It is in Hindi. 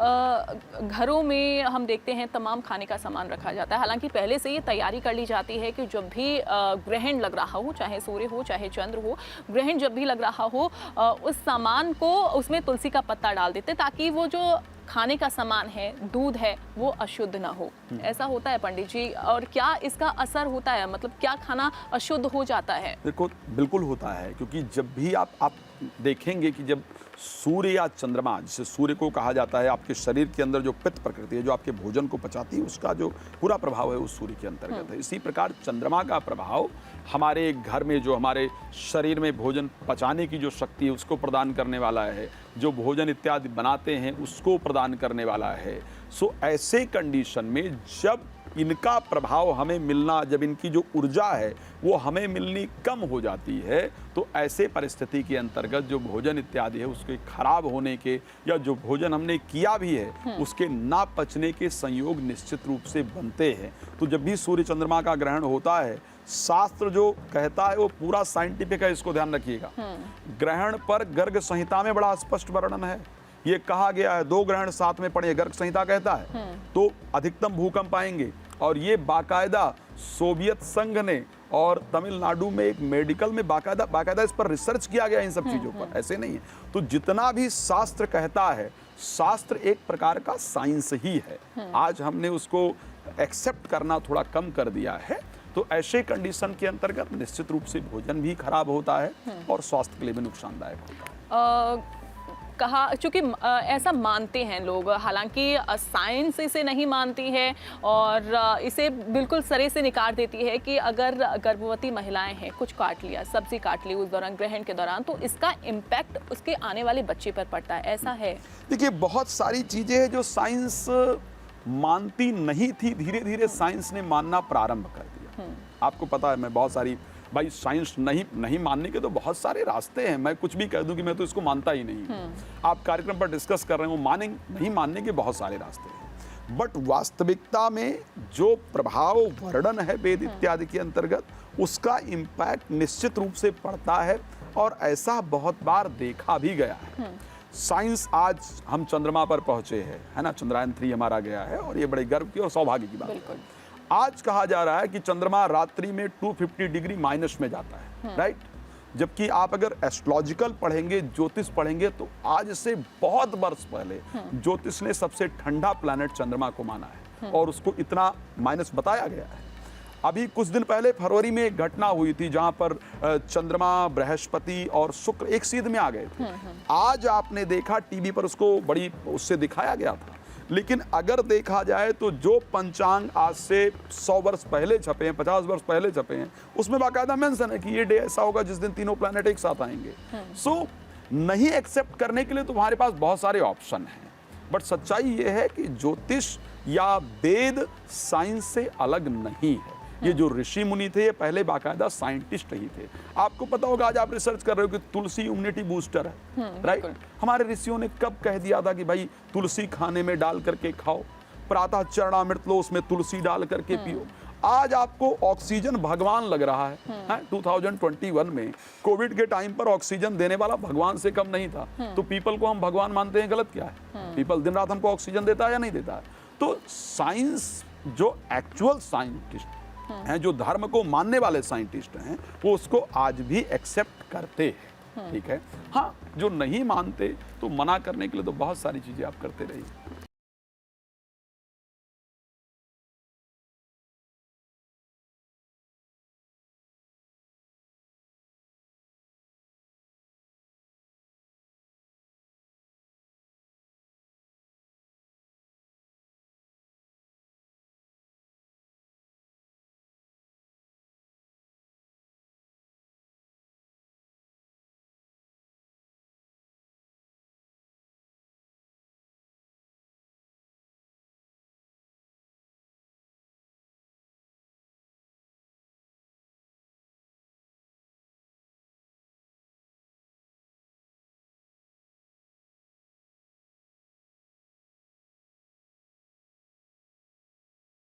घरों में हम देखते हैं तमाम खाने का सामान रखा जाता है, हालांकि पहले से ये तैयारी कर ली जाती है कि जब भी ग्रहण लग रहा हो, चाहे सूर्य हो चाहे चंद्र हो, ग्रहण जब भी लग रहा हो उस सामान को उसमें तुलसी का पत्ता डाल देते ताकि वो जो खाने का सामान है, दूध है, वो अशुद्ध ना हो। ऐसा होता है पंडित जी? और क्या इसका असर होता है, मतलब क्या खाना अशुद्ध हो जाता है? देखो, बिल्कुल होता है, क्योंकि जब भी आप देखेंगे कि जब सूर्य या चंद्रमा, जिसे सूर्य को कहा जाता है, आपके शरीर के अंदर जो पित्त प्रकृति है जो आपके भोजन को पचाती है, उसका जो पूरा प्रभाव है उस सूर्य के अंतर्गत है। इसी प्रकार चंद्रमा का प्रभाव हमारे घर में, जो हमारे शरीर में भोजन पचाने की जो शक्ति है उसको प्रदान करने वाला है, जो भोजन इत्यादि बनाते हैं उसको प्रदान करने वाला है। सो ऐसे कंडीशन में जब इनका प्रभाव हमें मिलना, जब इनकी जो ऊर्जा है वो हमें मिलनी कम हो जाती है, तो ऐसे परिस्थिति के अंतर्गत जो भोजन इत्यादि है उसके खराब होने के, या जो भोजन हमने किया भी है उसके ना पचने के संयोग निश्चित रूप से बनते हैं। तो जब भी सूर्य चंद्रमा का ग्रहण होता है, शास्त्र जो कहता है वो पूरा साइंटिफिक है, इसको ध्यान रखिएगा। ग्रहण पर गर्ग संहिता में बड़ा स्पष्ट वर्णन है, ये कहा गया है 2 ग्रहण साथ में पड़े, गर्ग संहिता कहता है तो अधिकतम भूकंप आएंगे। और ये बाकायदा सोवियत संघ ने और तमिलनाडु में एक मेडिकल में बाकायदा इस पर रिसर्च किया गया इन सब चीजों पर, ऐसे नहीं है। तो जितना भी शास्त्र कहता है, शास्त्र एक प्रकार का साइंस ही है। आज हमने उसको एक्सेप्ट करना थोड़ा कम कर दिया है। तो ऐसे कंडीशन के अंतर्गत निश्चित रूप से भोजन भी खराब होता है और स्वास्थ्य के लिए भी नुकसानदायक होता है। कहा, चूँकि ऐसा मानते हैं लोग, हालांकि साइंस इसे नहीं मानती है और इसे बिल्कुल सरे से निकाल देती है कि अगर गर्भवती महिलाएं हैं, कुछ काट लिया, सब्जी काट ली उस दौरान, ग्रहण के दौरान, तो इसका इम्पैक्ट उसके आने वाले बच्चे पर पड़ता है, ऐसा है? देखिए, बहुत सारी चीज़ें हैं जो साइंस मानती नहीं थी, धीरे धीरे साइंस ने मानना प्रारंभ कर दिया। आपको पता है, मैं बहुत सारी, भाई साइंस नहीं मानने के तो बहुत सारे रास्ते हैं। मैं कुछ भी कह दूं कि मैं तो इसको मानता ही नहीं। आप कार्यक्रम पर डिस्कस कर रहे हो, नहीं मानने के बहुत सारे रास्ते हैं। बट वास्तविकता में जो प्रभाव वर्णन है वेद इत्यादि के अंतर्गत, उसका इम्पैक्ट निश्चित रूप से पड़ता है और ऐसा बहुत बार देखा भी गया है। साइंस, आज हम चंद्रमा पर पहुंचे हैं, है ना, चंद्रयान 3 हमारा गया है और ये बड़े गर्व की और सौभाग्य की बात है। आज कहा जा रहा है कि चंद्रमा रात्रि में 250 डिग्री माइनस में जाता है, राइट? जबकि आप अगर एस्ट्रोलॉजिकल पढ़ेंगे, ज्योतिष पढ़ेंगे, तो आज से बहुत वर्ष पहले ज्योतिष ने सबसे ठंडा प्लैनेट चंद्रमा को माना है और उसको इतना माइनस बताया गया है। अभी कुछ दिन पहले फरवरी में एक घटना हुई थी जहां पर चंद्रमा, बृहस्पति और शुक्र एक सीध में आ गए थे। आज आपने देखा टीवी पर उसको बड़ी उससे दिखाया गया था। लेकिन अगर देखा जाए तो जो पंचांग आज से 100 वर्ष पहले छपे हैं, 50 वर्ष पहले छपे हैं, उसमें बाकायदा मेंशन है कि ये डे ऐसा होगा जिस दिन तीनों प्लैनेट एक साथ आएंगे। सो नहीं एक्सेप्ट करने के लिए तो हमारे पास बहुत सारे ऑप्शन हैं, बट सच्चाई ये है कि ज्योतिष या वेद साइंस से अलग नहीं है। ये जो ऋषि मुनि थे, ये पहले बाकायदा साइंटिस्ट ही थे। आपको पता होगा, आज आप रिसर्च कर रहे हो कि तुलसी इम्यूनिटी बूस्टर है, राइट? हमारे ऋषियों ने कब कह दिया था कि भाई तुलसी खाने में डाल करके खाओ, प्रातः चरणामृत लो, उसमें तुलसी डाल करके पियो। आज आपको ऑक्सीजन भगवान लग रहा है। 2021 में कोविड के टाइम पर ऑक्सीजन देने वाला भगवान से कम नहीं था। तो पीपल को हम भगवान मानते हैं, गलत क्या है? पीपल दिन रात हमको ऑक्सीजन देता है या नहीं देता है? तो साइंस, जो एक्चुअल साइंटिस्ट हैं, जो धर्म को मानने वाले साइंटिस्ट हैं, वो उसको आज भी एक्सेप्ट करते हैं, ठीक है? हाँ, जो नहीं मानते तो मना करने के लिए तो बहुत सारी चीजें आप करते रहिए।